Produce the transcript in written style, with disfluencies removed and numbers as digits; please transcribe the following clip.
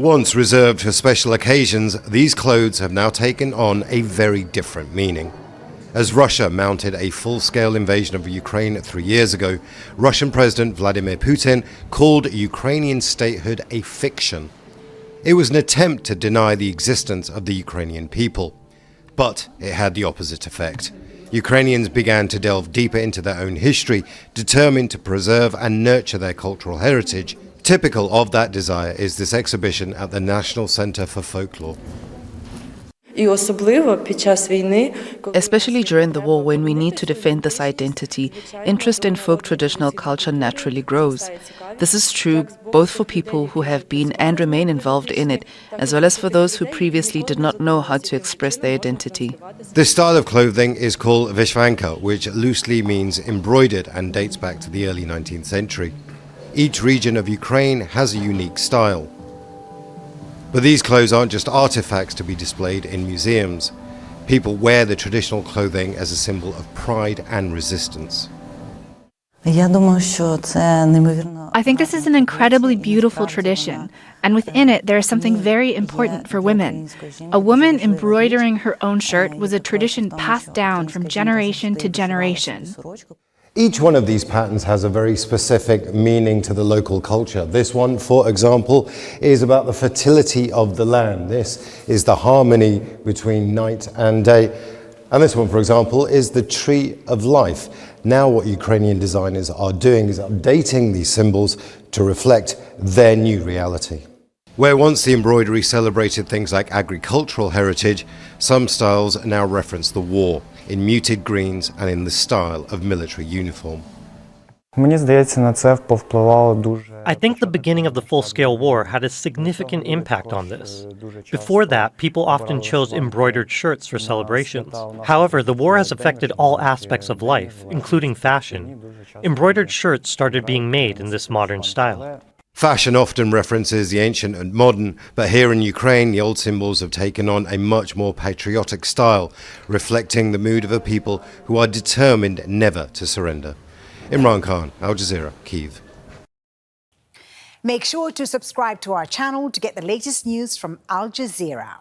Once reserved for special occasions, these clothes have now taken on a very different meaning. As Russia mounted a full-scale invasion of Ukraine 3 years ago, Russian President Vladimir Putin called Ukrainian statehood a fiction. It was an attempt to deny the existence of the Ukrainian people. But it had the opposite effect. Ukrainians began to delve deeper into their own history, determined to preserve and nurture their cultural heritage. Typical of that desire is this exhibition at the National Center for Folklore. Especially during the war, when we need to defend this identity, interest in folk traditional culture naturally grows. This is true both for people who have been and remain involved in it, as well as for those who previously did not know how to express their identity. This style of clothing is called Vyshyvanka, which loosely means embroidered and dates back to the early 19th century. Each region of Ukraine has a unique style. But these clothes aren't just artifacts to be displayed in museums. People wear the traditional clothing as a symbol of pride and resistance. I think this is an incredibly beautiful tradition, and within it there is something very important for women. A woman embroidering her own shirt was a tradition passed down from generation to generation. Each one of these patterns has a very specific meaning to the local culture. This one, for example, is about the fertility of the land. This is the harmony between night and day. And this one, for example, is the tree of life. Now what Ukrainian designers are doing is updating these symbols to reflect their new reality. Where once the embroidery celebrated things like agricultural heritage, some styles now reference the war in muted greens and in the style of military uniform. I think the beginning of the full-scale war had a significant impact on this. Before that, people often chose embroidered shirts for celebrations. However, the war has affected all aspects of life, including fashion. Embroidered shirts started being made in this modern style. Fashion often references the ancient and modern, but here in Ukraine, the old symbols have taken on a much more patriotic style, reflecting the mood of a people who are determined never to surrender. Imran Khan, Al Jazeera, Kyiv. Make sure to subscribe to our channel to get the latest news from Al Jazeera.